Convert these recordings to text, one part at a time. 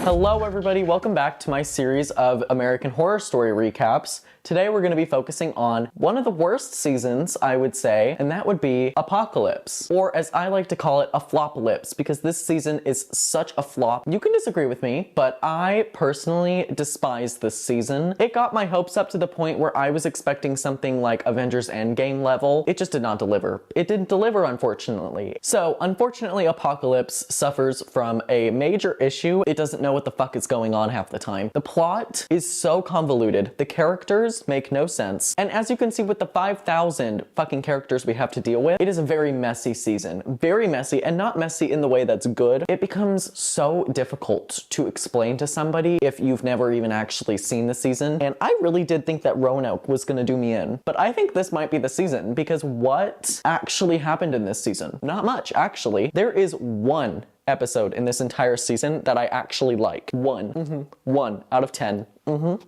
Hello everybody, welcome back to my series of American Horror Story recaps. Today we're going to be focusing on one of the worst seasons, I would say, and that would be aFLOPalypse, or as I like to call it, aFLOPalypse, because this season is such a flop. You can disagree with me, but I personally despise this season. It got my hopes up to the point where I was expecting something like Avengers Endgame level. It just did not deliver. It didn't deliver, unfortunately. So, unfortunately, aFLOPalypse suffers from a major issue. It doesn't know what the fuck is going on half the time. The plot is so convoluted. The characters make no sense. And as you can see with the 5,000 fucking characters we have to deal with, it is a very messy season. Very messy, and not messy in the way that's good. It becomes so difficult to explain to somebody if you've never even actually seen the season. And I really did think that Roanoke was gonna do me in. But I think this might be the season, because what actually happened in this season? Not much, actually. There is one episode in this entire season that I actually like. One. 1 out of 10.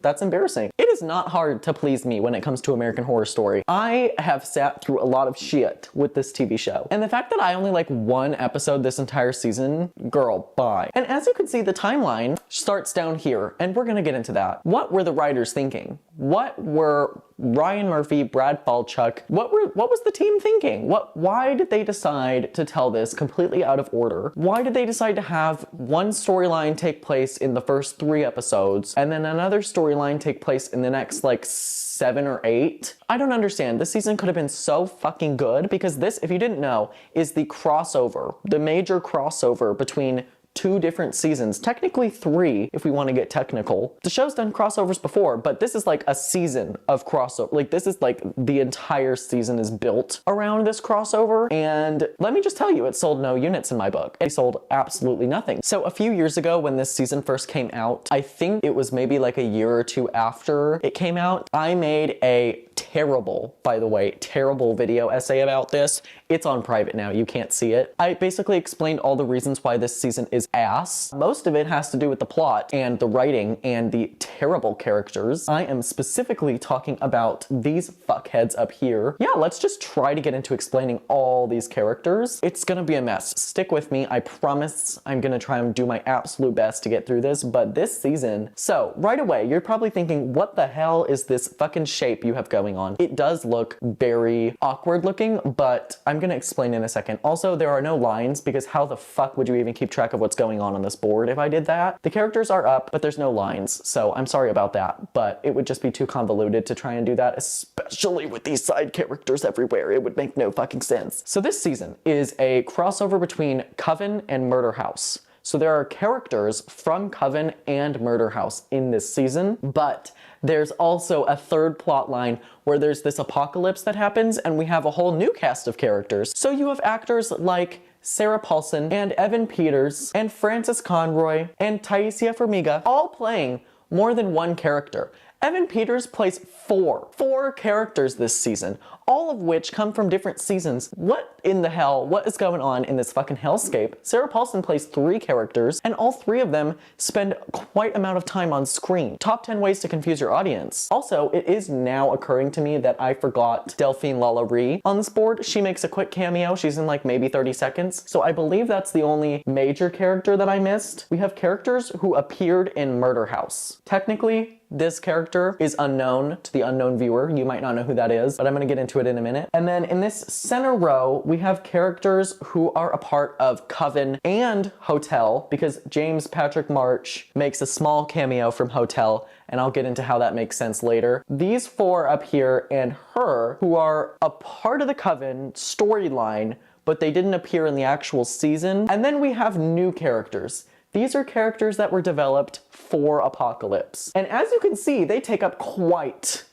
That's embarrassing. It is not hard to please me when it comes to American Horror Story. I have sat through a lot of shit with this TV show. And the fact that I only like one episode this entire season, girl, bye. And as you can see, the timeline starts down here, and we're gonna get into that. What were the writers thinking? What were Ryan Murphy, Brad Falchuk, what was the team thinking? Why did they decide to tell this completely out of order? Why did they decide to have one storyline take place in the first 3 episodes, and then another storyline take place in the next like 7 or 8? I don't understand. This season could have been so fucking good, because this, if you didn't know, is the crossover, the major crossover between 2 different seasons, technically 3 if we want to get technical. The show's done crossovers before, but this is like a season of crossover. Like, this is like the entire season is built around this crossover, and let me just tell you, it sold no units in my book. It sold absolutely nothing. So a few years ago when this season first came out, I think it was maybe like a year or 2 after it came out, I made a terrible, by the way, terrible video essay about this. It's on private now, you can't see it. I basically explained all the reasons why this season is ass. Most of it has to do with the plot and the writing and the terrible characters. I am specifically talking about these fuckheads up here. Yeah, let's just try to get into explaining all these characters. It's gonna be a mess. Stick with me, I promise I'm gonna try and do my absolute best to get through this, but this season... So, right away, you're probably thinking, what the hell is this fucking shape you have going on? It does look very awkward looking, but I'm gonna explain in a second. Also, there are no lines, because how the fuck would you even keep track of what's going on this board if I did that? The characters are up, but there's no lines, so I'm sorry about that, but it would just be too convoluted to try and do that, especially with these side characters everywhere. It would make no fucking sense. So this season is a crossover between Coven and Murder House. So there are characters from Coven and Murder House in this season, but there's also a third plot line where there's this apocalypse that happens, and we have a whole new cast of characters. So you have actors like Sarah Paulson and Evan Peters and Frances Conroy and Taisia Farmiga all playing more than one character. Evan Peters plays four characters this season, all of which come from different seasons. What in the hell? What is going on in this fucking hellscape? Sarah Paulson plays 3 characters, and all 3 of them spend quite amount of time on screen. Top 10 ways to confuse your audience. Also, it is now occurring to me that I forgot Delphine Lalaurie on this board. She makes a quick cameo. She's in like maybe 30 seconds. So I believe that's the only major character that I missed. We have characters who appeared in Murder House. Technically, this character is unknown to the unknown viewer. You might not know who that is, but I'm gonna get into it in a minute. And then in this center row, we have characters who are a part of Coven and Hotel, because James Patrick March makes a small cameo from Hotel, and I'll get into how that makes sense later. These 4 up here and her, who are a part of the Coven storyline, but they didn't appear in the actual season. And then we have new characters. These are characters that were developed for aFLOPalypse. And as you can see, they take up quite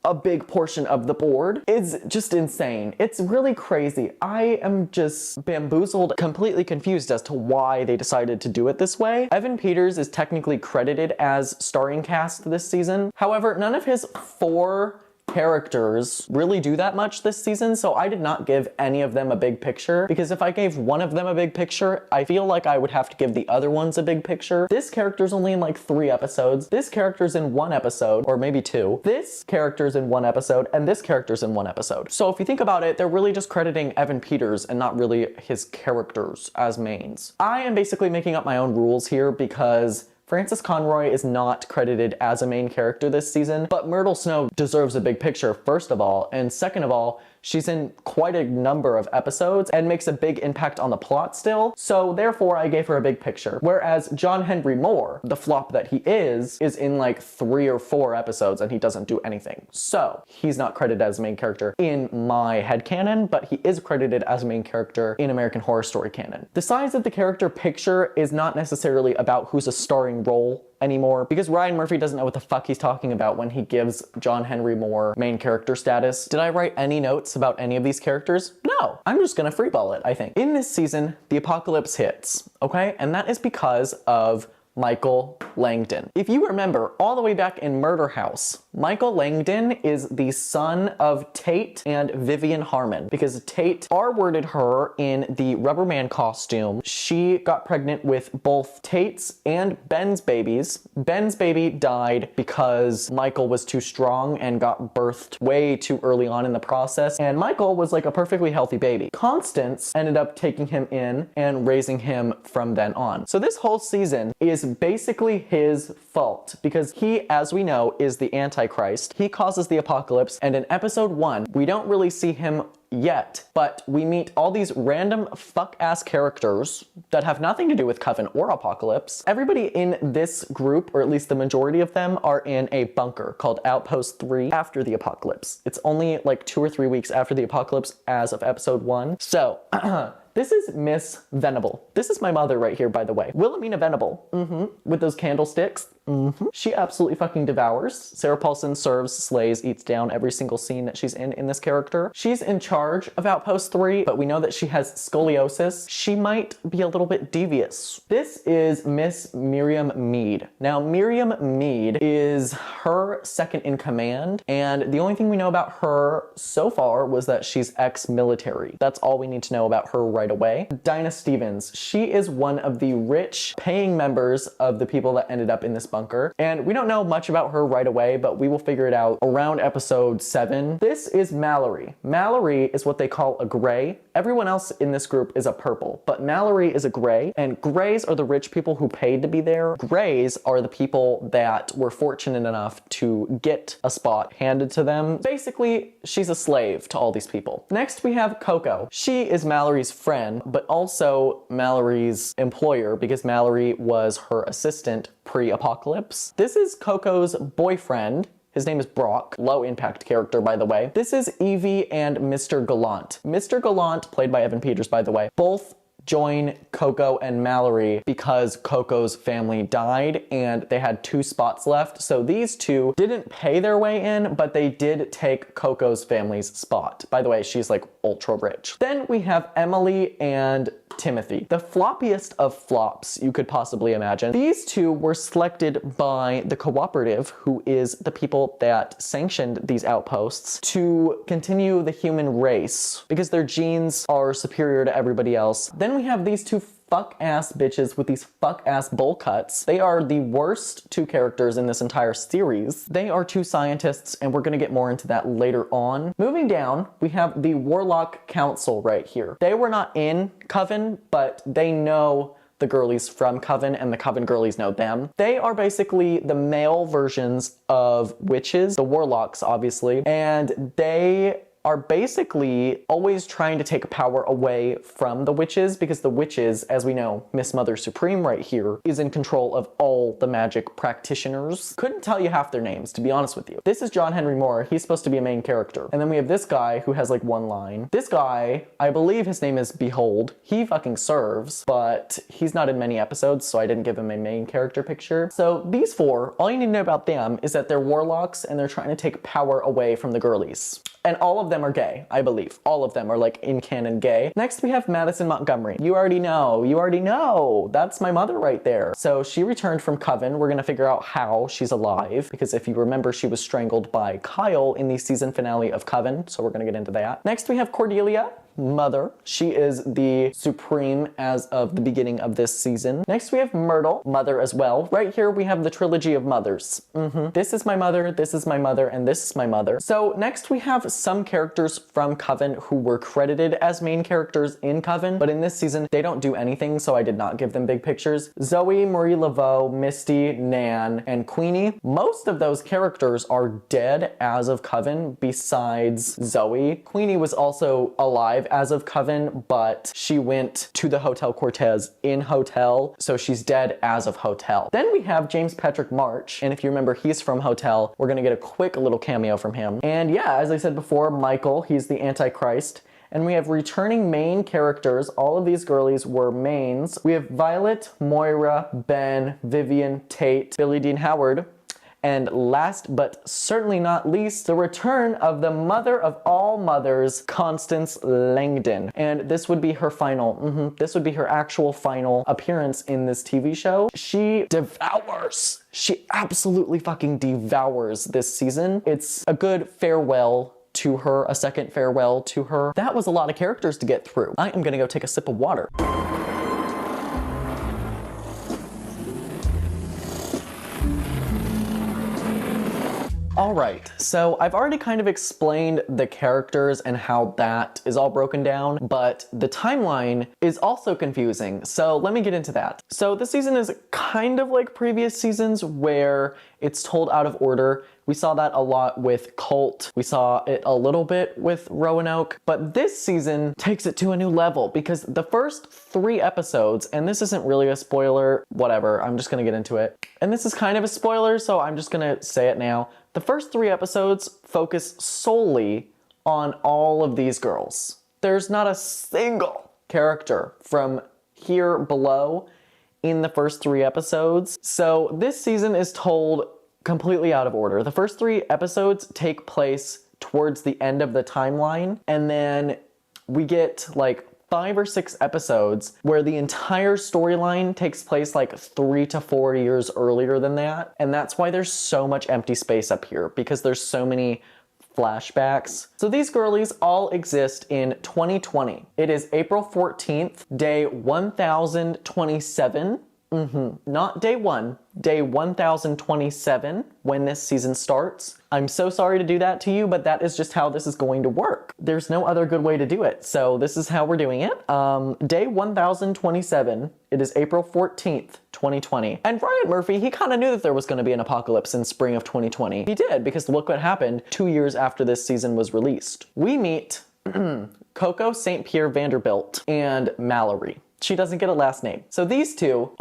a big portion of the board. It's just insane. It's really crazy. I am just bamboozled, completely confused as to why they decided to do it this way. Evan Peters is technically credited as starring cast this season. However, none of his 4 characters really do that much this season, so I did not give any of them a big picture, because if I gave one of them a big picture, I feel like I would have to give the other ones a big picture. This character's only in like 3 episodes. This character's in 1 episode, or maybe 2. This character's in 1 episode, and this character's in 1 episode. So if you think about it, they're really just crediting Evan Peters and not really his characters as mains. I am basically making up my own rules here because Frances Conroy is not credited as a main character this season, but Myrtle Snow deserves a big picture, first of all, and second of all, she's in quite a number of episodes and makes a big impact on the plot still, so therefore I gave her a big picture. Whereas John Henry Moore, the flop that he is in like 3 or 4 episodes and he doesn't do anything. So he's not credited as a main character in my headcanon, but he is credited as a main character in American Horror Story canon. The size of the character picture is not necessarily about who's a starring role anymore, because Ryan Murphy doesn't know what the fuck he's talking about when he gives John Henry Moore main character status. Did I write any notes about any of these characters? No, I'm just gonna freeball it, I think. In this season, the apocalypse hits, okay? And that is because of Michael Langdon. If you remember, all the way back in Murder House, Michael Langdon is the son of Tate and Vivian Harmon, because Tate R-worded her in the Rubber Man costume. She got pregnant with both Tate's and Ben's babies. Ben's baby died because Michael was too strong and got birthed way too early on in the process, and Michael was like a perfectly healthy baby. Constance ended up taking him in and raising him from then on. So this whole season is basically his fault, because he, as we know, is the Antichrist. He causes the apocalypse, and in episode 1, we don't really see him yet, but we meet all these random fuck-ass characters that have nothing to do with Coven or Apocalypse. Everybody in this group, or at least the majority of them, are in a bunker called Outpost 3 after the apocalypse. It's only like 2 or 3 weeks after the apocalypse as of episode 1. So, this is Miss Venable. This is my mother right here, by the way. Wilhelmina Venable. With those candlesticks. She absolutely fucking devours. Sarah Paulson serves, slays, eats down every single scene that she's in this character. She's in charge of Outpost 3, but we know that she has scoliosis. She might be a little bit devious. This is Miss Miriam Mead. Now, Miriam Mead is her second in command, and the only thing we know about her so far was that she's ex-military. That's all we need to know about her right away. Dinah Stevens. She is one of the rich paying members of the people that ended up in this bunker, and we don't know much about her right away, but we will figure it out around episode 7. This is Mallory. Mallory is what they call a gray. Everyone else in this group is a purple, but Mallory is a gray, and grays are the rich people who paid to be there. Grays are the people that were fortunate enough to get a spot handed to them. Basically, she's a slave to all these people. Next, we have Coco. She is Mallory's friend, but also Mallory's employer, because Mallory was her assistant pre-apocalypse. This is Coco's boyfriend. His name is Brock. Low impact character, by the way. This is Evie and Mr. Gallant. Mr. Gallant, played by Evan Peters, by the way, both join Coco and Mallory because Coco's family died and they had 2 spots left. So these two didn't pay their way in, but they did take Coco's family's spot. By the way, she's like ultra rich. Then we have Emily and Timothy, the floppiest of flops you could possibly imagine. These two were selected by the cooperative, who is the people that sanctioned these outposts, to continue the human race because their genes are superior to everybody else. Then we have these two fuck-ass bitches with these fuck-ass bowl cuts. They are the worst 2 characters in this entire series. They are 2 scientists, and we're gonna get more into that later on. Moving down, we have the Warlock Council right here. They were not in Coven, but they know the girlies from Coven, and the Coven girlies know them. They are basically the male versions of witches, the warlocks, obviously, and they are basically always trying to take power away from the witches, because the witches, as we know, Miss Mother Supreme right here, is in control of all the magic practitioners. Couldn't tell you half their names, to be honest with you. This is John Henry Moore. He's supposed to be a main character. And then we have this guy who has like 1 line. This guy, I believe his name is Behold. He fucking serves, but he's not in many episodes, so I didn't give him a main character picture. So these 4, all you need to know about them is that they're warlocks and they're trying to take power away from the girlies. And all of of them are gay, I believe. All of them are like in canon gay. Next we have Madison Montgomery. You already know. That's my mother right there. So she returned from Coven. We're gonna figure out how she's alive, because if you remember, she was strangled by Kyle in the season finale of Coven, so we're gonna get into that. Next we have Cordelia, mother. She is the supreme as of the beginning of this season. Next we have Myrtle, mother as well. Right here we have the trilogy of mothers. This is my mother, this is my mother, and this is my mother. So next we have some characters from Coven who were credited as main characters in Coven, but in this season they don't do anything, so I did not give them big pictures. Zoe, Marie Laveau, Misty, Nan, and Queenie. Most of those characters are dead as of Coven besides Zoe. Queenie was also alive as of Coven, but she went to the Hotel Cortez in Hotel, so she's dead as of Hotel. Then we have James Patrick March, and if you remember, he's from Hotel. We're gonna get a quick little cameo from him. And yeah, as I said before, Michael, he's the Antichrist. And we have returning main characters. All of these girlies were mains. We have Violet, Moira, Ben, Vivian, Tate, Billie Dean Howard, and last but certainly not least, the return of the mother of all mothers, Constance Langdon. And this would be her final, this would be her actual final appearance in this TV show. She devours, she absolutely fucking devours this season. It's a good farewell to her, a second farewell to her. That was a lot of characters to get through. I am gonna go take a sip of water. Alright, so I've already kind of explained the characters and how that is all broken down, but the timeline is also confusing, so let me get into that. So this season is kind of like previous seasons where it's told out of order. We saw that a lot with Colt. We saw it a little bit with Roanoke, but this season takes it to a new level because the first 3 episodes, and this isn't really a spoiler, whatever, I'm just gonna get into it. And this is kind of a spoiler, so I'm just gonna say it now. The first 3 episodes focus solely on all of these girls. There's not a single character from here below in the first 3 episodes. So this season is told completely out of order. The first 3 episodes take place towards the end of the timeline, and then we get like 5 or 6 episodes where the entire storyline takes place like 3 to 4 years earlier than that. And that's why there's so much empty space up here, because there's so many flashbacks. So these girlies all exist in 2020. It is April 14th, day 1027. Not day 1, day 1027 when this season starts. I'm so sorry to do that to you, but that is just how this is going to work. There's no other good way to do it, so this is how we're doing it. Day 1027, it is April 14th, 2020. And Ryan Murphy, he kind of knew that there was going to be an apocalypse in spring of 2020. He did, because look what happened 2 years after this season was released. We meet Coco St. Pierre Vanderbilt and Mallory. She doesn't get a last name. So these two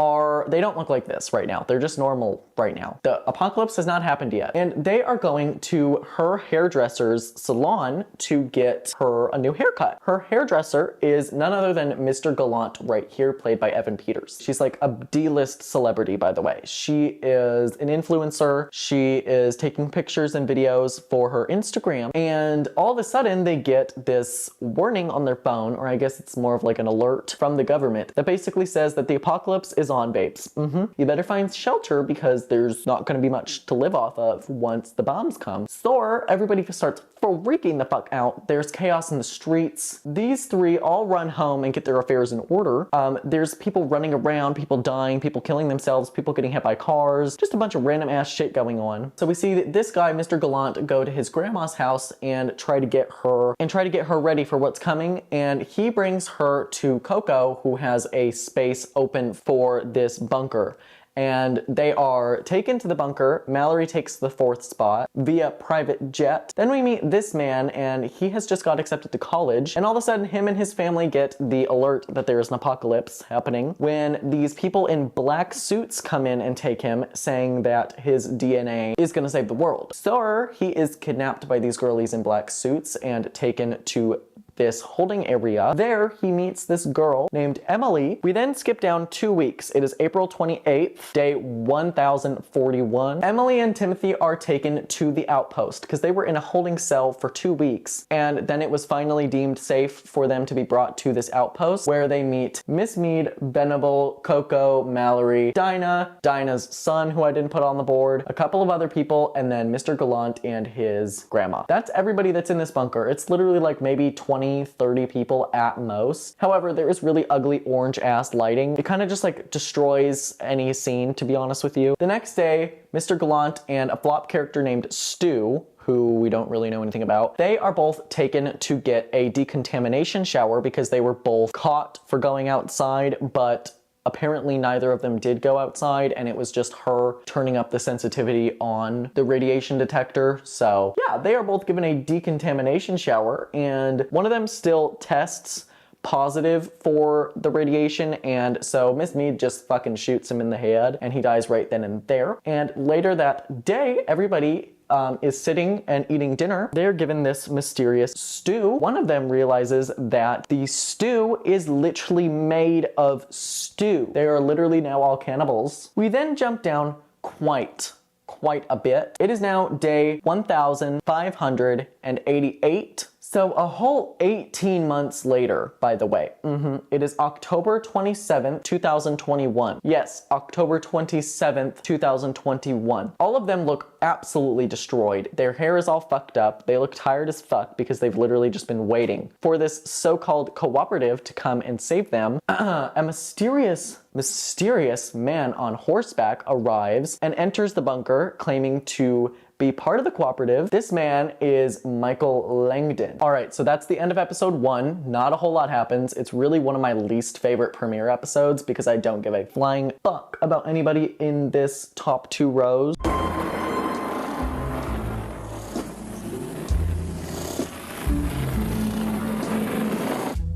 they don't look like this right now. They're just normal right now. The apocalypse has not happened yet. And they are going to her hairdresser's salon to get her a new haircut. Her hairdresser is none other than Mr. Gallant right here, played by Evan Peters. She's like a D-list celebrity, by the way. She is an influencer. She is taking pictures and videos for her Instagram. And all of a sudden they get this warning on their phone, or I guess it's more of like an alert from the government that basically says that the apocalypse is on, babes. You better find shelter because there's not going to be much to live off of once the bombs come. So everybody starts freaking the fuck out. There's chaos in the streets. These 3 all run home and get their affairs in order. There's people running around, people dying, people killing themselves, people getting hit by cars, just a bunch of random ass shit going on. So we see this guy, Mr. Gallant, go to his grandma's house and try to get her ready for what's coming. And he brings her to Coco, who has a space open for this bunker. And they are taken to the bunker. Mallory takes the 4th spot via private jet. Then we meet this man, and he has just got accepted to college. And all of a sudden, him and his family get the alert that there is an apocalypse happening when these people in black suits come in and take him, saying that his DNA is gonna save the world. So he is kidnapped by these girlies in black suits and taken to this holding area. There, he meets this girl named Emily. We then skip down 2 weeks. It is April 28th, day 1041. Emily and Timothy are taken to the outpost because they were in a holding cell for 2 weeks, and then it was finally deemed safe for them to be brought to this outpost where they meet Miss Mead, Venable, Coco, Mallory, Dinah's son, who I didn't put on the board, a couple of other people, and then Mr. Gallant and his grandma. That's everybody that's in this bunker. It's literally like maybe 20, 30 people at most. However, there is really ugly orange ass lighting. It kind of just like destroys any scene, to be honest with you. The next day, Mr. Gallant and a flop character named Stu, who we don't really know anything about, they are both taken to get a decontamination shower because they were both caught for going outside, but apparently neither of them did go outside, and it was just her turning up the sensitivity on the radiation detector. So yeah, they are both given a decontamination shower, and one of them still tests positive for the radiation, and so Miss Mead just fucking shoots him in the head and he dies right then and there. And later that day, everybody is sitting and eating dinner. They're given this mysterious stew. One of them realizes that the stew is literally made of stew. They are literally now all cannibals. We then jump down quite a bit. It is now day 1588. So a whole 18 months later, by the way. It is October 27th, 2021. Yes, October 27th, 2021. All of them look absolutely destroyed. Their hair is all fucked up. They look tired as fuck because they've literally just been waiting for this so-called cooperative to come and save them. A mysterious man on horseback arrives and enters the bunker claiming to be part of the cooperative. This man is Michael Langdon. All right, so that's the end of episode 1. Not a whole lot happens. It's really one of my least favorite premiere episodes because I don't give a flying fuck about anybody in this top 2 rows.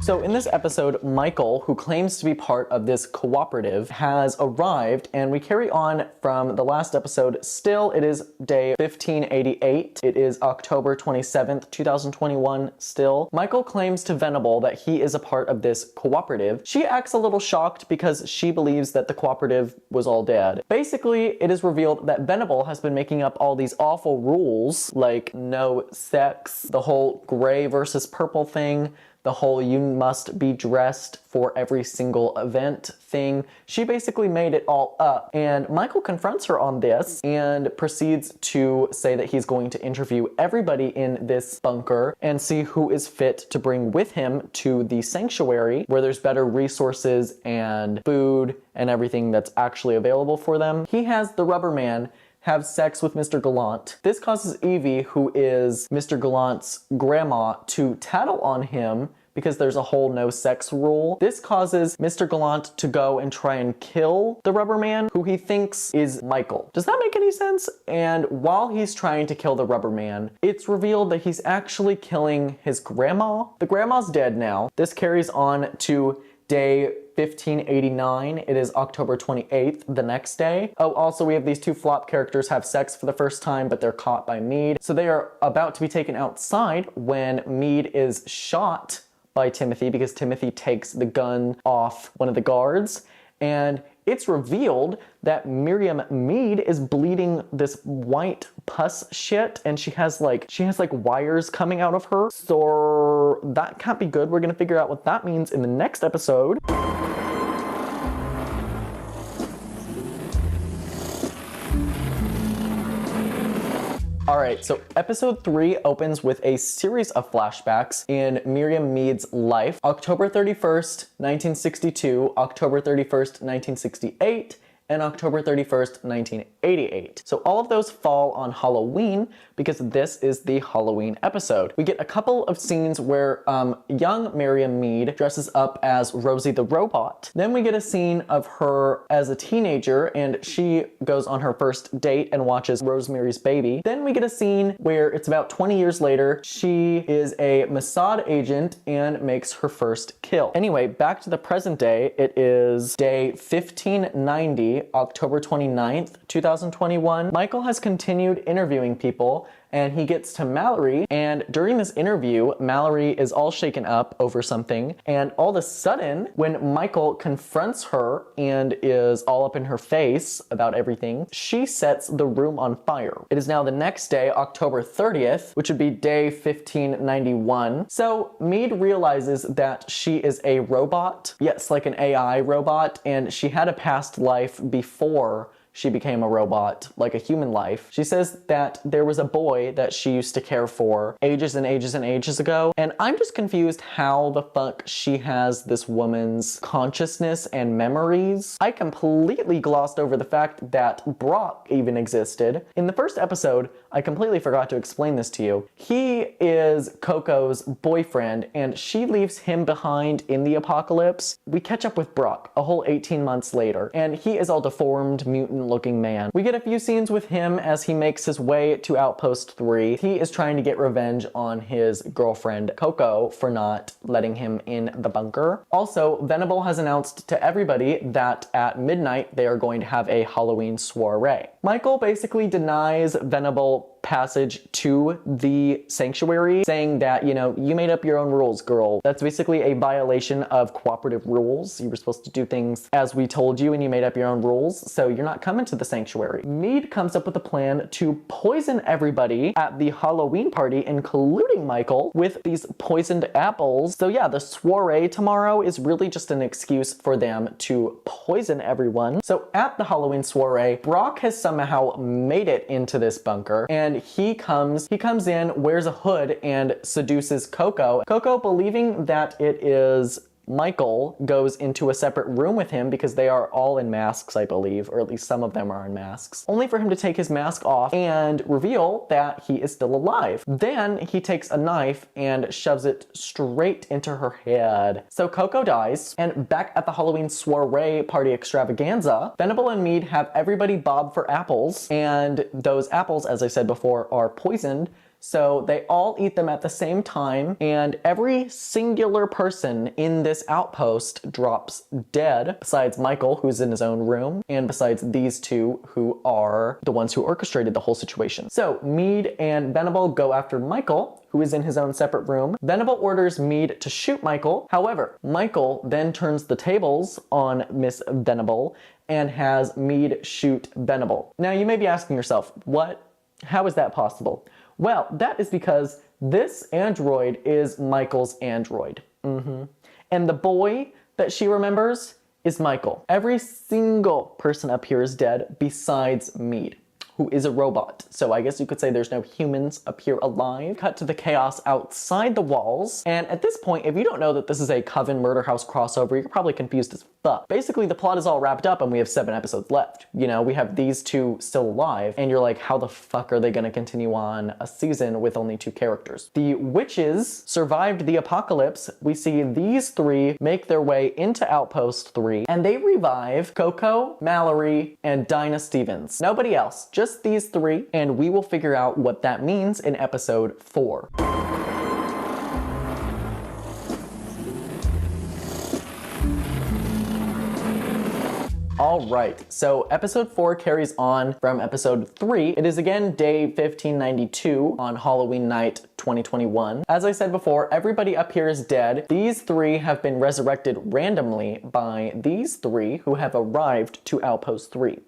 So in this episode, Michael, who claims to be part of this cooperative, has arrived, and we carry on from the last episode. Still, it is day 1588. It is October 27th, 2021 still. Michael claims to Venable that he is a part of this cooperative. She acts a little shocked because she believes that the cooperative was all dead. Basically, it is revealed that Venable has been making up all these awful rules, like no sex, the whole gray versus purple thing, the whole you must be dressed for every single event thing. She basically made it all up, and Michael confronts her on this and proceeds to say that he's going to interview everybody in this bunker and see who is fit to bring with him to the sanctuary where there's better resources and food and everything that's actually available for them. He has the rubber man have sex with Mr. Gallant. This causes Evie, who is Mr. Gallant's grandma, to tattle on him because there's a whole no sex rule. This causes Mr. Gallant to go and try and kill the rubber man, who he thinks is Michael. Does that make any sense? And while he's trying to kill the rubber man, it's revealed that he's actually killing his grandma. The grandma's dead now. This carries on to day 1589. It is October 28th, the next day. Oh, also we have these 2 flop characters have sex for the first time, but they're caught by Mead. So they are about to be taken outside when Mead is shot by Timothy because Timothy takes the gun off one of the guards, and it's revealed that Miriam Mead is bleeding this white pus shit, and she has like wires coming out of her. So that can't be good. We're gonna figure out what that means in the next episode. Alright, so episode 3 opens with a series of flashbacks in Miriam Mead's life. October 31st, 1962, October 31st, 1968, and October 31st, 1988. So all of those fall on Halloween because this is the Halloween episode. We get a couple of scenes where young Miriam Mead dresses up as Rosie the robot. Then we get a scene of her as a teenager and she goes on her first date and watches Rosemary's Baby. Then we get a scene where it's about 20 years later. She is a Mossad agent and makes her first kill. Anyway, back to the present day. It is day 1590, October 29th, 2021. Michael has continued interviewing people and he gets to Mallory, and during this interview, Mallory is all shaken up over something, and all of a sudden, when Michael confronts her and is all up in her face about everything, she sets the room on fire. It is now the next day, October 30th, which would be day 1591. So Meade realizes that she is a robot, yes, like an AI robot, and she had a past life before she became a robot, like a human life. She says that there was a boy that she used to care for ages and ages and ages ago, and I'm just confused how the fuck she has this woman's consciousness and memories. I completely glossed over the fact that Brock even existed. In the first episode, I completely forgot to explain this to you. He is Coco's boyfriend, and she leaves him behind in the apocalypse. We catch up with Brock a whole 18 months later, and he is all deformed, mutant looking man. We get a few scenes with him as he makes his way to Outpost 3. He is trying to get revenge on his girlfriend Coco for not letting him in the bunker. Also, Venable has announced to everybody that at midnight they are going to have a Halloween soiree. Michael basically denies Venable passage to the sanctuary, saying that, you know, you made up your own rules, girl. That's basically a violation of cooperative rules. You were supposed to do things as we told you and you made up your own rules, so you're not coming to the sanctuary. Meade comes up with a plan to poison everybody at the Halloween party, including Michael, with these poisoned apples. So yeah, the soiree tomorrow is really just an excuse for them to poison everyone. So at the Halloween soiree, Brock has somehow made it into this bunker, and he comes in, wears a hood, and seduces Coco. Coco, believing that it is Michael, goes into a separate room with him because they are all in masks, I believe, or at least some of them are in masks, only for him to take his mask off and reveal that he is still alive. Then he takes a knife and shoves it straight into her head. So Coco dies, and back at the Halloween soiree party extravaganza, Venable and Meade have everybody bob for apples, and those apples, as I said before, are poisoned. So they all eat them at the same time, and every singular person in this outpost drops dead, besides Michael, who's in his own room, and besides these two, who are the ones who orchestrated the whole situation. So Meade and Venable go after Michael, who is in his own separate room. Venable orders Meade to shoot Michael. However, Michael then turns the tables on Miss Venable and has Meade shoot Venable. Now you may be asking yourself, what? How is that possible? Well, that is because this android is Michael's android. And the boy that she remembers is Michael. Every single person up here is dead besides Meade, who is a robot. So I guess you could say there's no humans up here alive. Cut to the chaos outside the walls. And at this point, if you don't know that this is a Coven Murder House crossover, you're probably confused as fuck. Basically, the plot is all wrapped up and we have 7 episodes left. You know, we have these two still alive, and you're like, how the fuck are they gonna continue on a season with only 2 characters? The witches survived the apocalypse. We see these 3 make their way into Outpost 3, and they revive Coco, Mallory, and Dinah Stevens. Nobody else, just these 3, and we will figure out what that means in episode 4. Alright, so episode 4 carries on from episode 3. It is again day 1592 on Halloween night 2021. As I said before, everybody up here is dead. These 3 have been resurrected randomly by these 3 who have arrived to Outpost 3.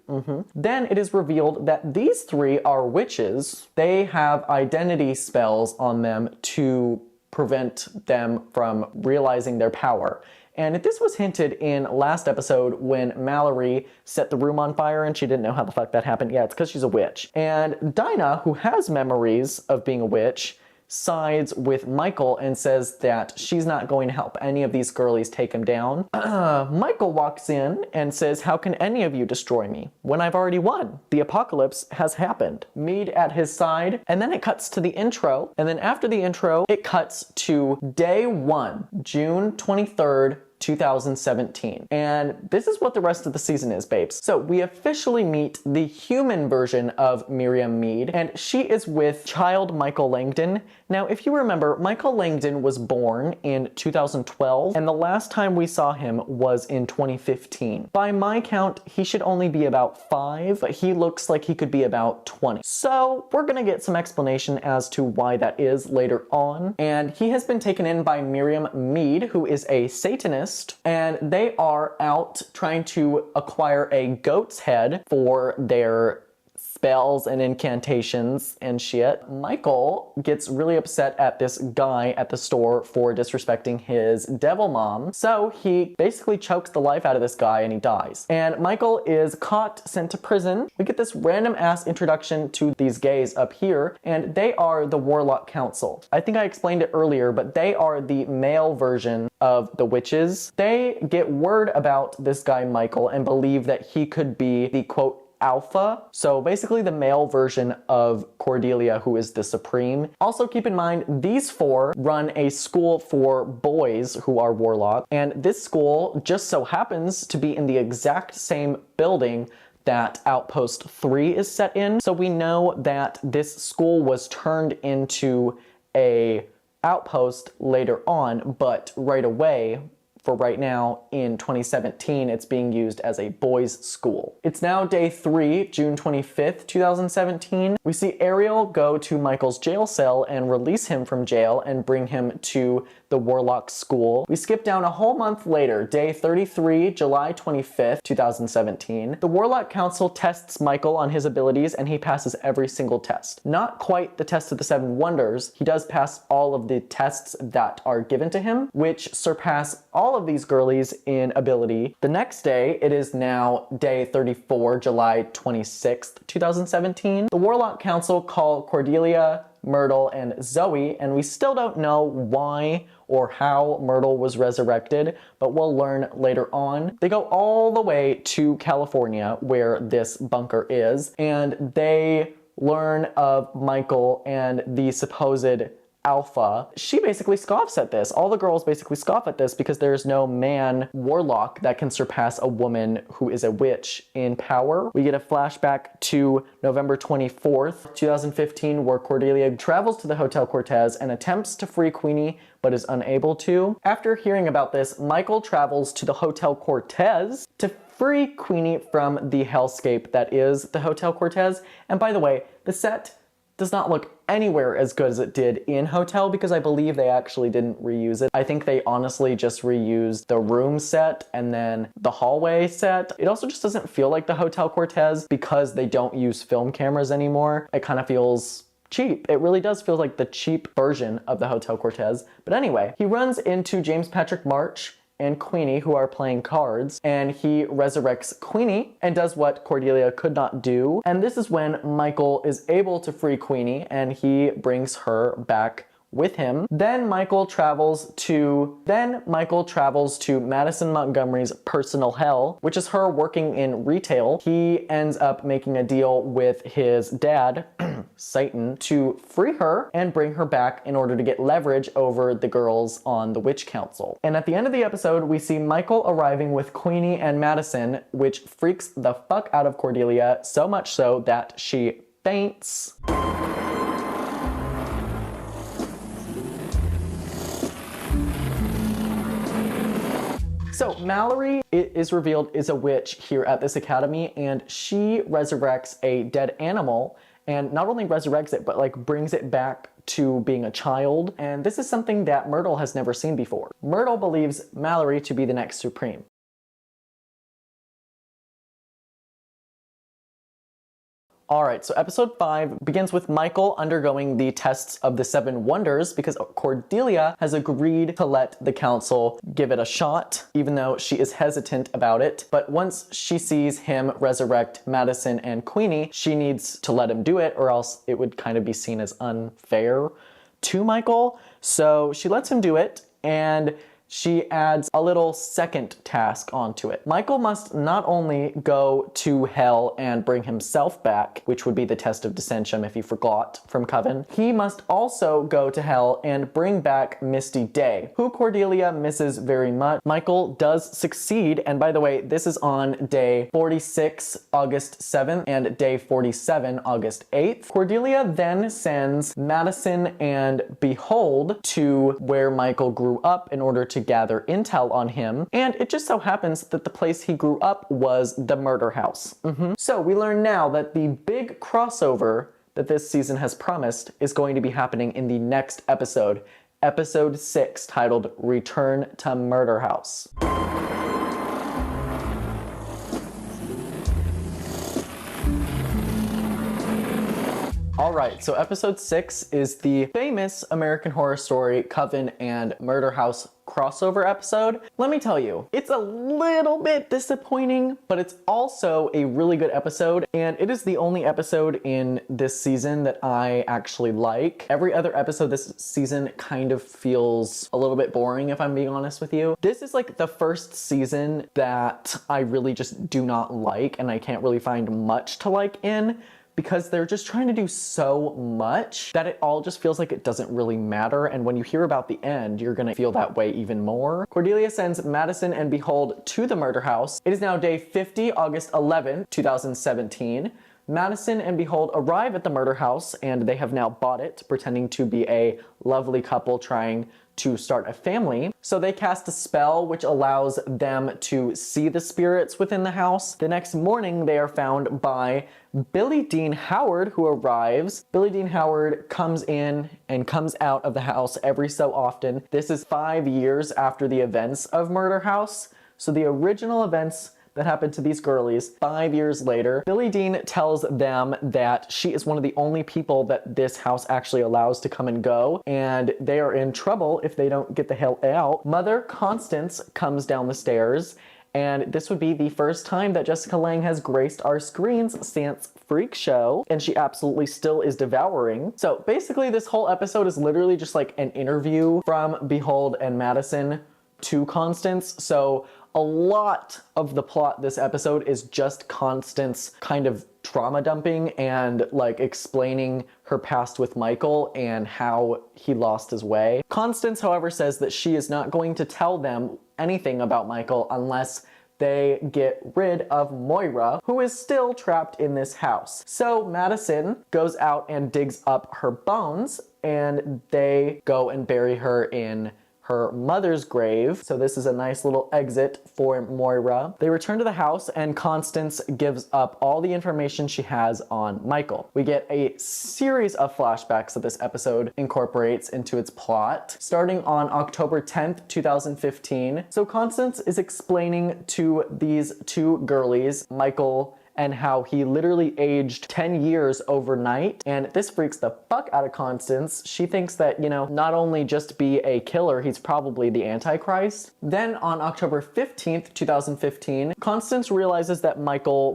Then it is revealed that these 3 are witches. They have identity spells on them to prevent them from realizing their power. And this was hinted in last episode when Mallory set the room on fire and she didn't know how the fuck that happened. Yeah, it's because she's a witch. And Dinah, who has memories of being a witch, sides with Michael and says that she's not going to help any of these girlies take him down. Michael walks in and says, how can any of you destroy me when I've already won? The apocalypse has happened. Meade at his side, and then it cuts to the intro, and then after the intro, it cuts to day 1, June 23rd, 2017. And this is what the rest of the season is, babes. So we officially meet the human version of Miriam Mead, and she is with child Michael Langdon. Now, if you remember, Michael Langdon was born in 2012, and the last time we saw him was in 2015. By my count, he should only be about 5, but he looks like he could be about 20. So we're gonna get some explanation as to why that is later on. And he has been taken in by Miriam Mead, who is a Satanist, and they are out trying to acquire a goat's head for their spells and incantations and shit. Michael gets really upset at this guy at the store for disrespecting his devil mom, so he basically chokes the life out of this guy and he dies. And Michael is caught, sent to prison. We get this random ass introduction to these gays up here, and they are the Warlock Council. I think I explained it earlier, but they are the male version of the witches. They get word about this guy Michael and believe that he could be the quote alpha, so basically the male version of Cordelia, who is the supreme. Also keep in mind, these 4 run a school for boys who are warlock, and this school just so happens to be in the exact same building that Outpost 3 is set in. So we know that this school was turned into a outpost later on, but right away, for right now, in 2017, it's being used as a boys' school. It's now day 3, June 25th, 2017. We see Ariel go to Michael's jail cell and release him from jail and bring him to the Warlock School. We skip down a whole month later, day 33, July 25th, 2017. The Warlock Council tests Michael on his abilities and he passes every single test. Not quite the test of the 7 wonders. He does pass all of the tests that are given to him, which surpass all of these girlies in ability. The next day, it is now day 34, July 26th, 2017. The Warlock Council call Cordelia, Myrtle, and Zoe, and we still don't know why or how Myrtle was resurrected, but we'll learn later on. They go all the way to California, where this bunker is, and they learn of Michael and the supposed alpha. She basically scoffs at this. All the girls basically scoff at this because there's no man warlock that can surpass a woman who is a witch in power. We get a flashback to November 24th, 2015, where Cordelia travels to the Hotel Cortez and attempts to free Queenie, but is unable to. After hearing about this, Michael travels to the Hotel Cortez to free Queenie from the hellscape that is the Hotel Cortez. And by the way, the set does not look anywhere as good as it did in Hotel because I believe they actually didn't reuse it. I think they honestly just reused the room set and then the hallway set. It also just doesn't feel like the Hotel Cortez because they don't use film cameras anymore. It kind of feels cheap. It really does feel like the cheap version of the Hotel Cortez. But anyway, he runs into James Patrick March and Queenie, who are playing cards, and he resurrects Queenie and does what Cordelia could not do. And this is when Michael is able to free Queenie and he brings her back with him. Then Michael travels to Madison Montgomery's personal hell, which is her working in retail. He ends up making a deal with his dad, Satan, to free her and bring her back in order to get leverage over the girls on the Witch Council. And at the end of the episode, we see Michael arriving with Queenie and Madison, which freaks the fuck out of Cordelia, so much so that she faints. So Mallory, it is revealed, is a witch here at this academy, and she resurrects a dead animal, and not only resurrects it, but like brings it back to being a child. And this is something that Myrtle has never seen before. Myrtle believes Mallory to be the next Supreme. Alright, so episode 5 begins with Michael undergoing the tests of the 7 wonders because Cordelia has agreed to let the council give it a shot, even though she is hesitant about it. But once she sees him resurrect Madison and Queenie, she needs to let him do it, or else it would kind of be seen as unfair to Michael. So she lets him do it, and she adds a little second task onto it. Michael must not only go to hell and bring himself back, which would be the test of dissension if you forgot from Coven, he must also go to hell and bring back Misty Day, who Cordelia misses very much. Michael does succeed, and by the way, this is on day 46, August 7th, and day 47, August 8th. Cordelia then sends Madison and Behold to where Michael grew up in order to gather intel on him, and it just so happens that the place he grew up was the murder house. So we learn now that the big crossover that this season has promised is going to be happening in the next episode, episode 6, titled Return to Murder House. Alright, so episode 6 is the famous American Horror Story Coven and Murder House crossover episode. Let me tell you, it's a little bit disappointing, but it's also a really good episode, and it is the only episode in this season that I actually like. Every other episode this season kind of feels a little bit boring, if I'm being honest with you. This is like the first season that I really just do not like, and I can't really find much to like in, because they're just trying to do so much that it all just feels like it doesn't really matter, and when you hear about the end, you're gonna feel that way even more. Cordelia sends Madison and Behold to the murder house. It is now day 50, August 11th, 2017. Madison and Behold arrive at the murder house, and they have now bought it, pretending to be a lovely couple trying to start a family. So they cast a spell which allows them to see the spirits within the house. The next morning, they are found by Billy Dean Howard, who arrives. Billy Dean Howard comes in and comes out of the house every so often. This is 5 years after the events of Murder House. So the original events that happened to these girlies 5 years later. Billy Dean tells them that she is one of the only people that this house actually allows to come and go, and they are in trouble if they don't get the hell out. Mother Constance comes down the stairs, and this would be the first time that Jessica Lange has graced our screens since Freak Show, and she absolutely still is devouring. So basically this whole episode is literally just like an interview from Behold and Madison to Constance. So a lot of the plot this episode is just Constance kind of trauma dumping and like explaining her past with Michael and how he lost his way. Constance, however, says that she is not going to tell them anything about Michael unless they get rid of Moira, who is still trapped in this house. So Madison goes out and digs up her bones, and they go and bury her in her mother's grave. So this is a nice little exit for Moira. They return to the house, and Constance gives up all the information she has on Michael. We get a series of flashbacks that this episode incorporates into its plot, starting on October 10th, 2015. So Constance is explaining to these two girlies, Michael and how he literally aged 10 years overnight, and this freaks the fuck out of Constance. She thinks that, you know, not only just be a killer, he's probably the Antichrist. Then on October 15th, 2015, Constance realizes that Michael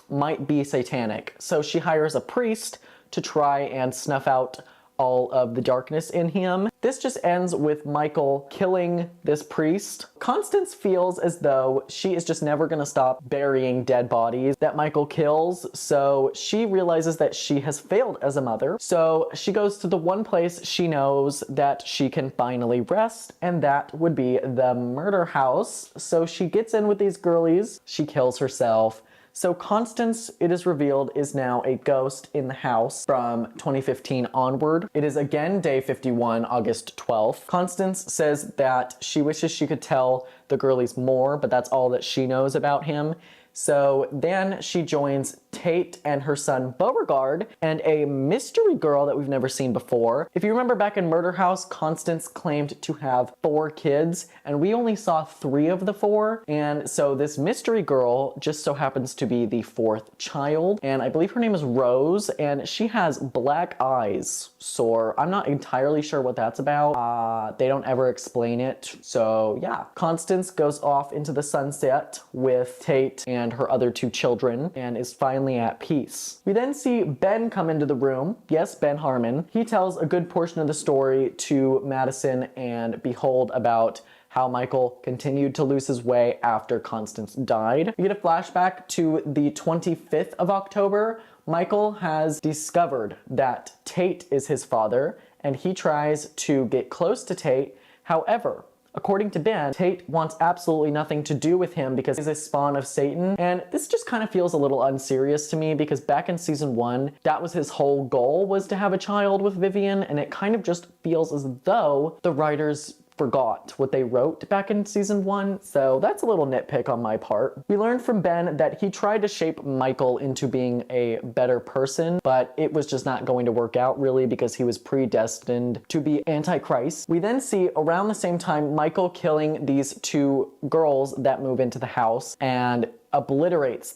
might be satanic, so she hires a priest to try and snuff out all of the darkness in him. This just ends with Michael killing this priest. Constance feels as though she is just never gonna stop burying dead bodies that Michael kills, so she realizes that she has failed as a mother. So she goes to the one place she knows that she can finally rest, and that would be the murder house. So she gets in with these girlies, she kills herself. So Constance, it is revealed, is now a ghost in the house from 2015 onward. It is again day 51, August 12th. Constance says that she wishes she could tell the girlies more, but that's all that she knows about him. So then she joins Tate and her son Beauregard and a mystery girl that we've never seen before. If you remember back in Murder House, Constance claimed to have 4 kids, and we only saw 3 of the 4. And so this mystery girl just so happens to be the 4th child, and I believe her name is Rose, and she has black eyes. So I'm not entirely sure what that's about. They don't ever explain it. So yeah, Constance goes off into the sunset with Tate and and her other two children and is finally at peace. We then see Ben come into the room. Yes, Ben Harmon. He tells a good portion of the story to Madison and Behold about how Michael continued to lose his way after Constance died. We get a flashback to the 25th of October. Michael has discovered that Tate is his father, and he tries to get close to Tate. However, according to Ben, Tate wants absolutely nothing to do with him because he's a spawn of Satan. And this just kind of feels a little unserious to me because back in season 1, that was his whole goal, was to have a child with Vivian, and it kind of just feels as though the writers forgot what they wrote back in season 1, so that's a little nitpick on my part. We learned from Ben that he tried to shape Michael into being a better person, but it was just not going to work out really because he was predestined to be Antichrist. We then see around the same time Michael killing these two girls that move into the house and he obliterates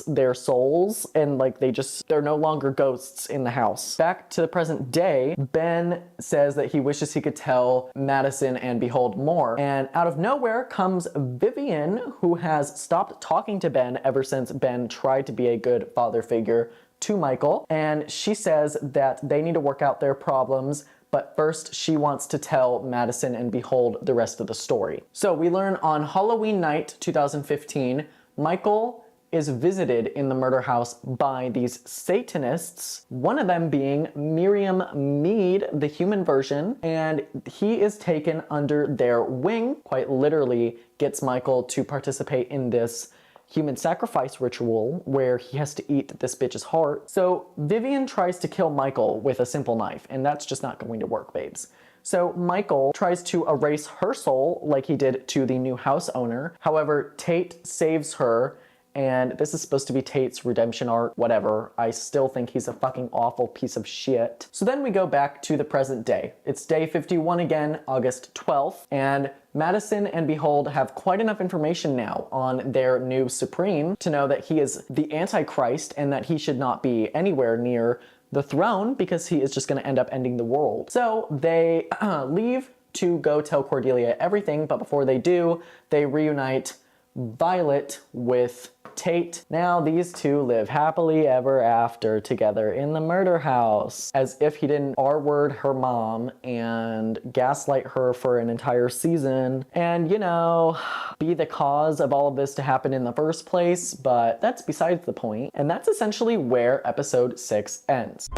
their souls, and like they're no longer ghosts in the house. Back to the present day, Ben says that he wishes he could tell Madison and Behold more, and out of nowhere comes Vivian, who has stopped talking to Ben ever since Ben tried to be a good father figure to Michael, and she says that they need to work out their problems, but first she wants to tell Madison and Behold the rest of the story. So we learn on Halloween night 2015, Michael is visited in the murder house by these Satanists, one of them being Miriam Mead, the human version, and he is taken under their wing, quite literally gets Michael to participate in this human sacrifice ritual where he has to eat this bitch's heart. So Vivian tries to kill Michael with a simple knife, and that's just not going to work, babes. So Michael tries to erase her soul like he did to the new house owner. However, Tate saves her, and this is supposed to be Tate's redemption arc, whatever. I still think he's a fucking awful piece of shit. So then we go back to the present day. It's day 51 again, August 12th, and Madison and Behold have quite enough information now on their new Supreme to know that he is the Antichrist and that he should not be anywhere near the throne because he is just going to end up ending the world. So they leave to go tell Cordelia everything, but before they do, they reunite Violet with Tate. Now these two live happily ever after together in the murder house, as if he didn't R-word her mom and gaslight her for an entire season and, you know, be the cause of all of this to happen in the first place, but that's besides the point. And that's essentially where episode 6 ends.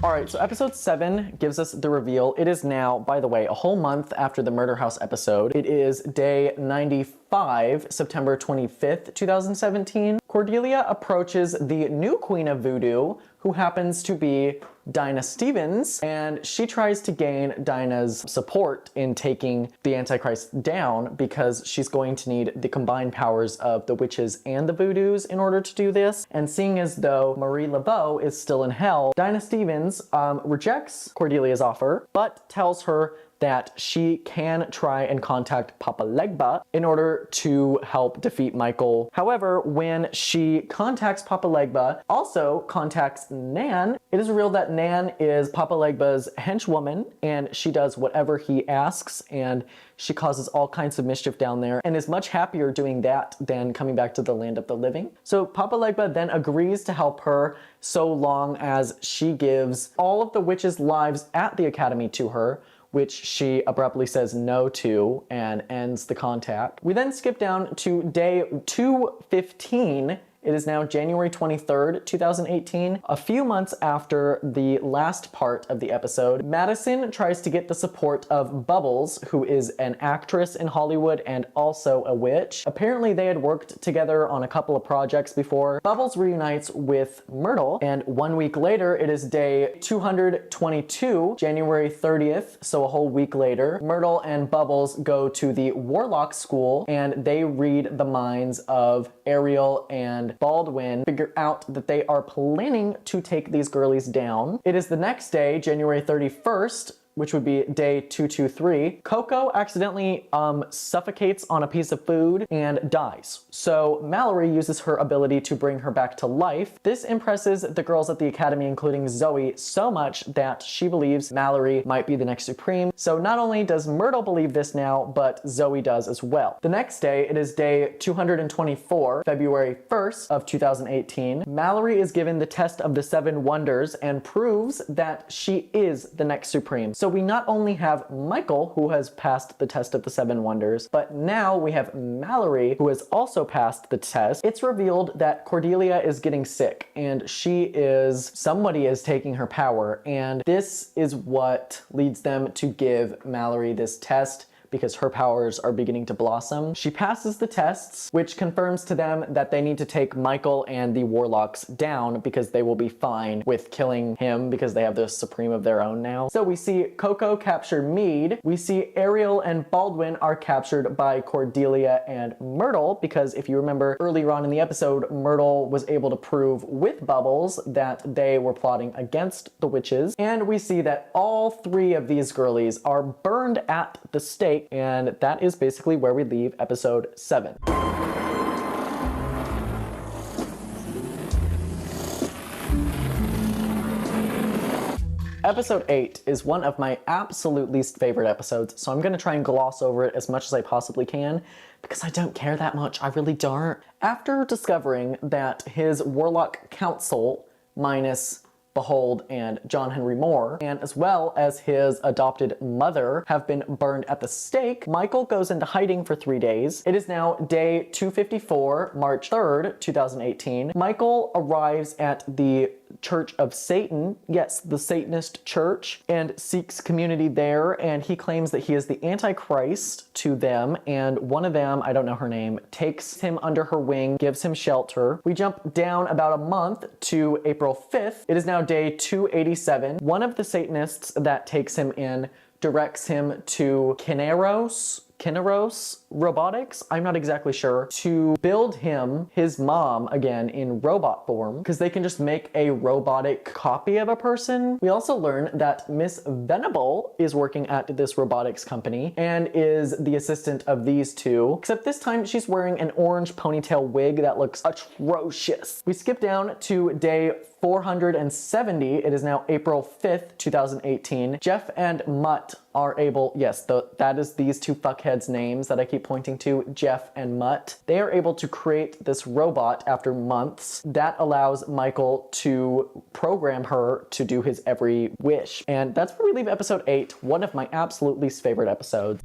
Alright, so episode 7 gives us the reveal. It is now, by the way, a whole month after the Murder House episode. It is day 95, September 25th, 2017. Cordelia approaches the new Queen of Voodoo, who happens to be Dinah Stevens, and she tries to gain Dinah's support in taking the Antichrist down because she's going to need the combined powers of the witches and the voodoos in order to do this. And seeing as though Marie Laveau is still in hell, Dinah Stevens rejects Cordelia's offer, but tells her that she can try and contact Papa Legba in order to help defeat Michael. However, when she contacts Papa Legba, also contacts Nan, it is revealed that Nan is Papa Legba's henchwoman, and she does whatever he asks, and she causes all kinds of mischief down there and is much happier doing that than coming back to the land of the living. So Papa Legba then agrees to help her so long as she gives all of the witches' lives at the academy to her, which she abruptly says no to and ends the contact. We then skip down to day 215. It is now January 23rd, 2018. A few months after the last part of the episode, Madison tries to get the support of Bubbles, who is an actress in Hollywood and also a witch. Apparently they had worked together on a couple of projects before. Bubbles reunites with Myrtle, and 1 week later, it is day 222, January 30th, so a whole week later. Myrtle and Bubbles go to the Warlock School, and they read the minds of Ariel and Baldwin, figure out that they are planning to take these girlies down. It is the next day, January 31st, which would be day 223, Coco accidentally suffocates on a piece of food and dies. So Mallory uses her ability to bring her back to life. This impresses the girls at the academy, including Zoe, so much that she believes Mallory might be the next Supreme. So not only does Myrtle believe this now, but Zoe does as well. The next day, it is day 224, February 1st of 2018. Mallory is given the test of the 7 wonders and proves that she is the next Supreme. So we not only have Michael, who has passed the test of the 7 wonders, but now we have Mallory, who has also passed the test. It's revealed that Cordelia is getting sick, and somebody is taking her power, and this is what leads them to give Mallory this test, because her powers are beginning to blossom. She passes the tests, which confirms to them that they need to take Michael and the Warlocks down because they will be fine with killing him because they have the Supreme of their own now. So we see Coco capture Meade. We see Ariel and Baldwin are captured by Cordelia and Myrtle because if you remember earlier on in the episode, Myrtle was able to prove with Bubbles that they were plotting against the witches. And we see that all 3 of these girlies are burned at the stake, and that is basically where we leave episode 7. Episode 8 is one of my absolute least favorite episodes, so I'm gonna try and gloss over it as much as I possibly can because I don't care that much, I really don't. After discovering that his Warlock Council, minus Behold and John Henry Moore, and as well as his adopted mother, have been burned at the stake, Michael goes into hiding for 3 days. It is now day 254, March 3rd, 2018. Michael arrives at the Church of Satan, yes, the Satanist church, and seeks community there, and he claims that he is the Antichrist to them, and one of them, I don't know her name, takes him under her wing, gives him shelter. We jump down about a month to April 5th. It is now day 287. One of the Satanists that takes him in directs him to Kineros Robotics, I'm not exactly sure, to build him his mom again in robot form, because they can just make a robotic copy of a person. We also learn that Miss Venable is working at this robotics company and is the assistant of these 2, except this time she's wearing an orange ponytail wig that looks atrocious. We skip down to day 470. It is now April 5th, 2018. Jeff and Mutt are able, yes, that is these 2 fuckheads' names that I keep pointing to, Jeff and Mutt. They are able to create this robot after months that allows Michael to program her to do his every wish. And that's where we leave episode 8, one of my absolute least favorite episodes.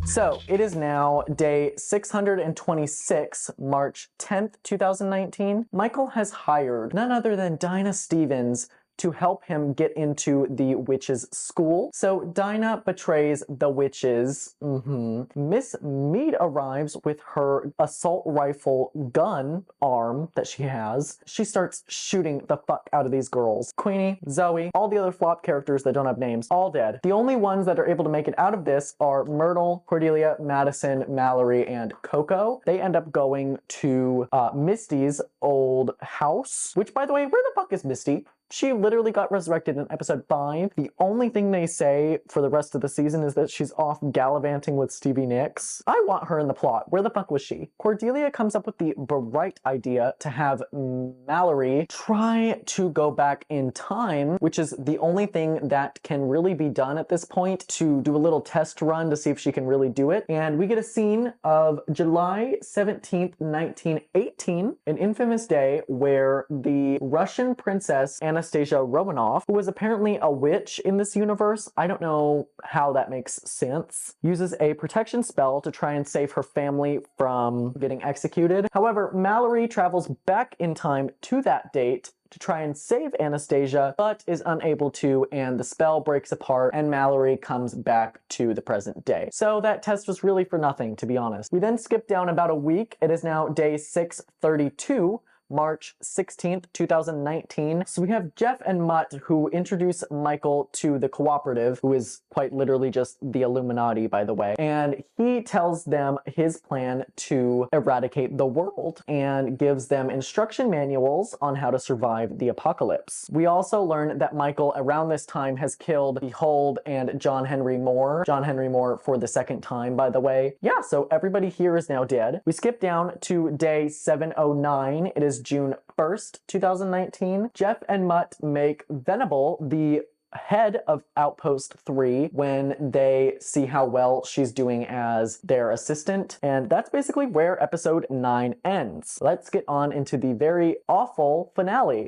So it is now day 626, March 10th, 2019. Michael has hired none other than Dinah Stevens to help him get into the witches' school. So Dinah betrays the witches. Miss Meade arrives with her assault rifle gun arm that she has. She starts shooting the fuck out of these girls. Queenie, Zoe, all the other flop characters that don't have names, all dead. The only ones that are able to make it out of this are Myrtle, Cordelia, Madison, Mallory, and Coco. They end up going to Misty's old house, which, by the way, where the fuck is Misty? She literally got resurrected in episode 5. The only thing they say for the rest of the season is that she's off gallivanting with Stevie Nicks. I want her in the plot. Where the fuck was she? Cordelia comes up with the bright idea to have Mallory try to go back in time, which is the only thing that can really be done at this point, to do a little test run to see if she can really do it. And we get a scene of July 17th, 1918, an infamous day where the Russian princess Anastasia Romanov, who was apparently a witch in this universe, I don't know how that makes sense, uses a protection spell to try and save her family from getting executed. However, Mallory travels back in time to that date to try and save Anastasia, but is unable to, and the spell breaks apart, and Mallory comes back to the present day. So that test was really for nothing, to be honest. We then skip down about a week. It is now day 632, March 16th, 2019. So we have Jeff and Mutt who introduce Michael to the cooperative, who is quite literally just the Illuminati, by the way. And he tells them his plan to eradicate the world and gives them instruction manuals on how to survive the apocalypse. We also learn that Michael around this time has killed Behold and John Henry Moore. John Henry Moore for the second time, by the way. Yeah, so everybody here is now dead. We skip down to day 709. It is June 1st, 2019. Jeff and Mutt make Venable the head of Outpost 3 when they see how well she's doing as their assistant. And that's basically where episode 9 ends. Let's get on into the very awful finale.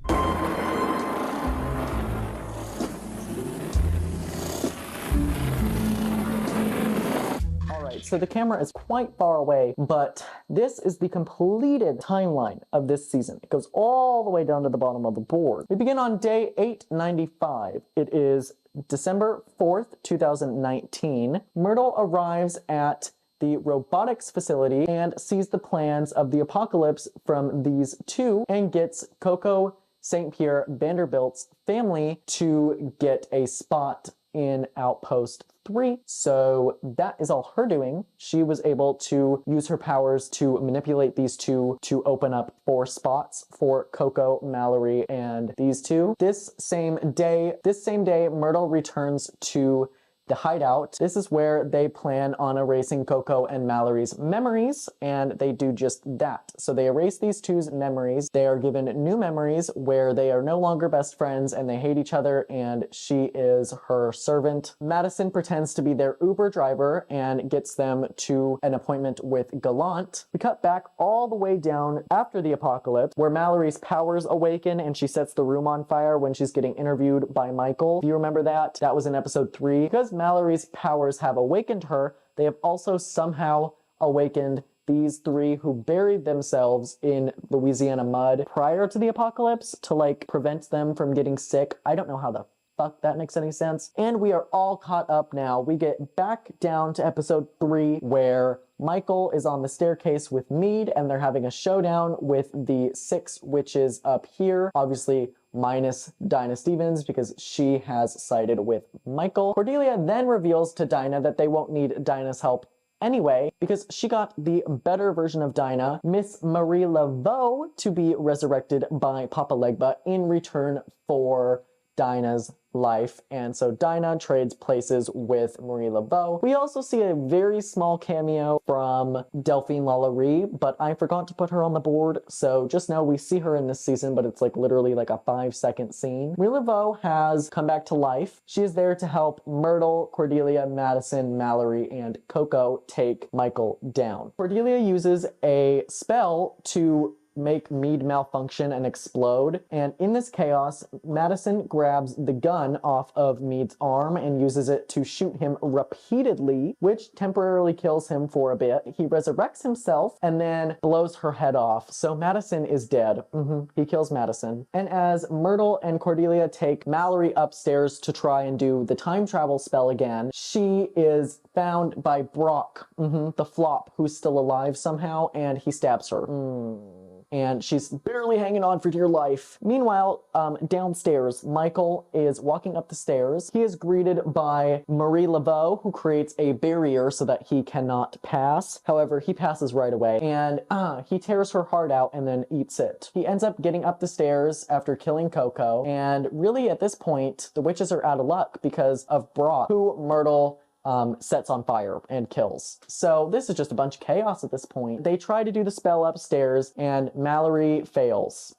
So the camera is quite far away, but this is the completed timeline of this season. It goes all the way down to the bottom of the board. We begin on day 895. It is December 4th, 2019. Myrtle arrives at the robotics facility and sees the plans of the apocalypse from these two and gets Coco St. Pierre Vanderbilt's family to get a spot in Outpost 3. So that is all her doing. She was able to use her powers to manipulate these two to open up 4 spots for Coco, Mallory, and these two. This same day, Myrtle returns to the hideout. This is where they plan on erasing Coco and Mallory's memories, and they do just that. So they erase these two's memories. They are given new memories where they are no longer best friends and they hate each other, and she is her servant. Madison pretends to be their Uber driver and gets them to an appointment with Gallant. We cut back all the way down after the apocalypse, where Mallory's powers awaken and she sets the room on fire when she's getting interviewed by Michael. If you remember that, that was in episode 3. Because Mallory's powers have awakened her, they have also somehow awakened these 3 who buried themselves in Louisiana mud prior to the apocalypse to like prevent them from getting sick. I don't know how the fuck that makes any sense. And we are all caught up now. We get back down to episode 3 where Michael is on the staircase with Meade and they're having a showdown with the 6 witches up here. Obviously minus Dinah Stevens because she has sided with Michael. Cordelia then reveals to Dinah that they won't need Dinah's help anyway because she got the better version of Dinah, Miss Marie Laveau, to be resurrected by Papa Legba in return for Dinah's life, and so Dinah trades places with Marie Laveau. We also see a very small cameo from Delphine Lalaurie, but I forgot to put her on the board, so just know we see her in this season, but it's like literally like a 5-second scene. Marie Laveau has come back to life. She is there to help Myrtle, Cordelia, Madison, Mallory, and Coco take Michael down. Cordelia uses a spell to make Meade malfunction and explode. And in this chaos, Madison grabs the gun off of Meade's arm and uses it to shoot him repeatedly, which temporarily kills him for a bit. He resurrects himself and then blows her head off. So Madison is dead. He kills Madison. And as Myrtle and Cordelia take Mallory upstairs to try and do the time travel spell again, she is found by Brock, the flop, who's still alive somehow, and he stabs her. And she's barely hanging on for dear life. Meanwhile, downstairs, Michael is walking up the stairs. He is greeted by Marie Laveau, who creates a barrier so that he cannot pass. However, he passes right away, and he tears her heart out and then eats it. He ends up getting up the stairs after killing Coco, and really at this point, the witches are out of luck because of Brock, who Myrtle sets on fire and kills. So this is just a bunch of chaos at this point. They try to do the spell upstairs and Mallory fails.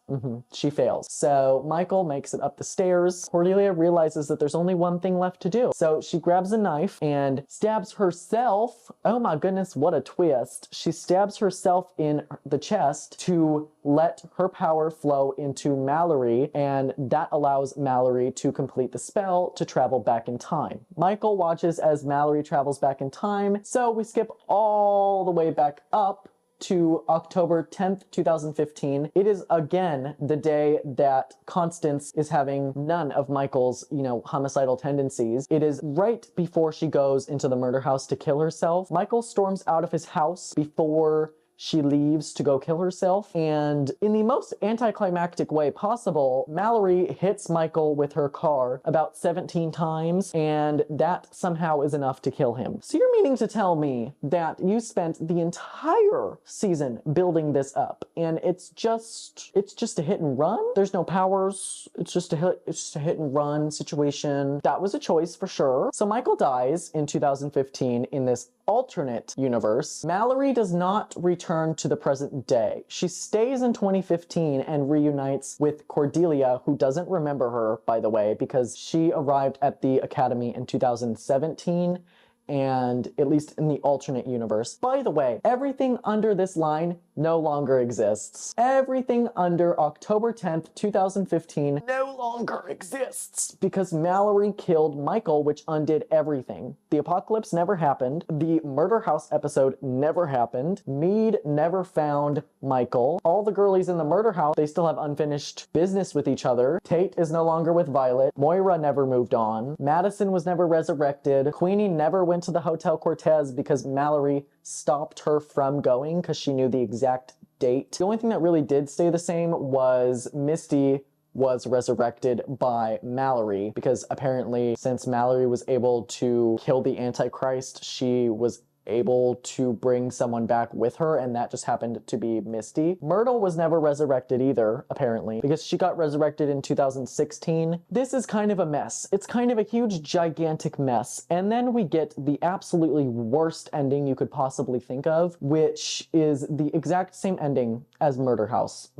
She fails. So Michael makes it up the stairs. Cordelia realizes that there's only one thing left to do. So she grabs a knife and stabs herself. Oh my goodness, what a twist. She stabs herself in the chest to let her power flow into Mallory, and that allows Mallory to complete the spell to travel back in time. Michael watches as Mallory travels back in time, so we skip all the way back up to October 10th, 2015. It is again the day that Constance is having none of Michael's, homicidal tendencies. It is right before she goes into the murder house to kill herself. Michael storms out of his house before she leaves to go kill herself, and in the most anticlimactic way possible, Mallory hits Michael with her car about 17 times, and that somehow is enough to kill him. So you're meaning to tell me that you spent the entire season building this up, and it's just a hit and run? There's no powers, it's just a hit and run situation. That was a choice for sure. So Michael dies in 2015 in this alternate universe. Mallory does not return to the present day. She stays in 2015 and reunites with Cordelia, who doesn't remember her, by the way, because she arrived at the academy in 2017, and at least in the alternate universe. By the way, everything under this line no longer exists. Everything under October 10th, 2015 no longer exists because Mallory killed Michael, which undid everything. The apocalypse never happened. The murder house episode never happened. Meade never found Michael. All the girlies in the murder house, they still have unfinished business with each other. Tate is no longer with Violet. Moira never moved on. Madison was never resurrected. Queenie never went to the Hotel Cortez because Mallory stopped her from going because she knew the exact date. The only thing that really did stay the same was Misty was resurrected by Mallory, because apparently since Mallory was able to kill the Antichrist, she was able to bring someone back with her, and that just happened to be Misty. Myrtle was never resurrected either, apparently, because she got resurrected in 2016. This is kind of a mess. It's kind of a huge, gigantic mess. And then we get the absolutely worst ending you could possibly think of, which is the exact same ending as Murder House.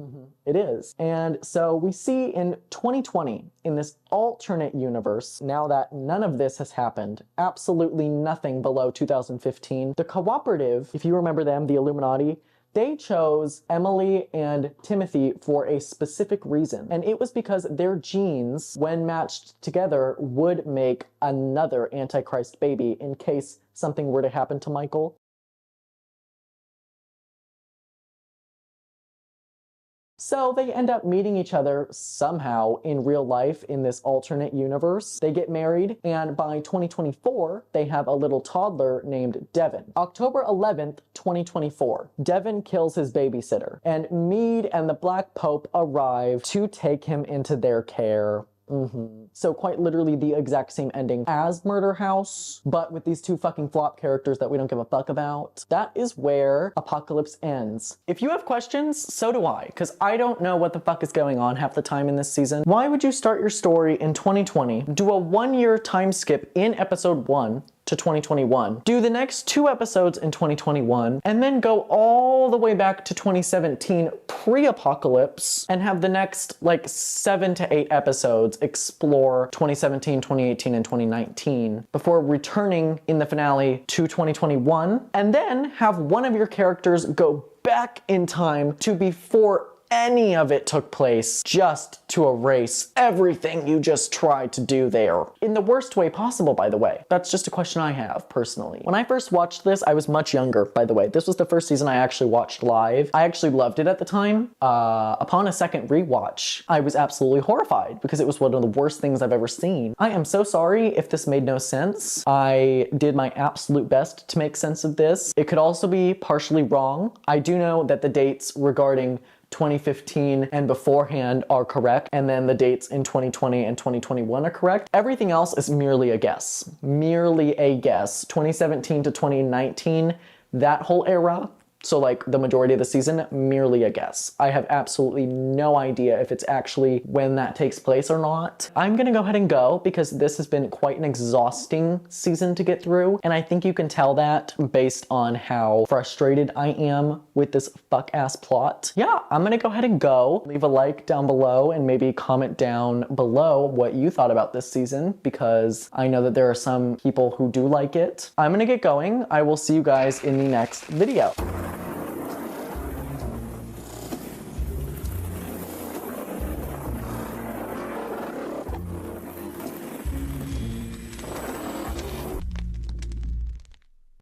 It is. And so we see in 2020, in this alternate universe, now that none of this has happened, absolutely nothing below 2015, the Cooperative, if you remember them, the Illuminati, they chose Emily and Timothy for a specific reason. And it was because their genes, when matched together, would make another Antichrist baby in case something were to happen to Michael. So they end up meeting each other somehow in real life in this alternate universe. They get married, and by 2024, they have a little toddler named Devin. October 11th, 2024, Devin kills his babysitter, and Meade and the Black Pope arrive to take him into their care. So quite literally the exact same ending as Murder House, but with these two fucking flop characters that we don't give a fuck about. That is where Apocalypse ends. If you have questions, so do I, because I don't know what the fuck is going on half the time in this season. Why would you start your story in 2020, do a 1-year time skip in episode 1, to 2021, do the next 2 episodes in 2021, and then go all the way back to 2017 pre-apocalypse and have the next like 7 to 8 episodes explore 2017, 2018, and 2019 before returning in the finale to 2021, and then have one of your characters go back in time to before any of it took place, just to erase everything you just tried to do there. In the worst way possible, by the way. That's just a question I have, personally. When I first watched this, I was much younger, by the way. This was the first season I actually watched live. I actually loved it at the time. Upon a second rewatch, I was absolutely horrified because it was one of the worst things I've ever seen. I am so sorry if this made no sense. I did my absolute best to make sense of this. It could also be partially wrong. I do know that the dates regarding 2015 and beforehand are correct, and then the dates in 2020 and 2021 are correct. Everything else is merely a guess. Merely a guess. 2017 to 2019, that whole era, so like the majority of the season, merely a guess. I have absolutely no idea if it's actually when that takes place or not. I'm gonna go ahead and go because this has been quite an exhausting season to get through, and I think you can tell that based on how frustrated I am with this fuck-ass plot. Yeah, I'm gonna go ahead and go. Leave a like down below and maybe comment down below what you thought about this season, because I know that there are some people who do like it. I'm gonna get going. I will see you guys in the next video.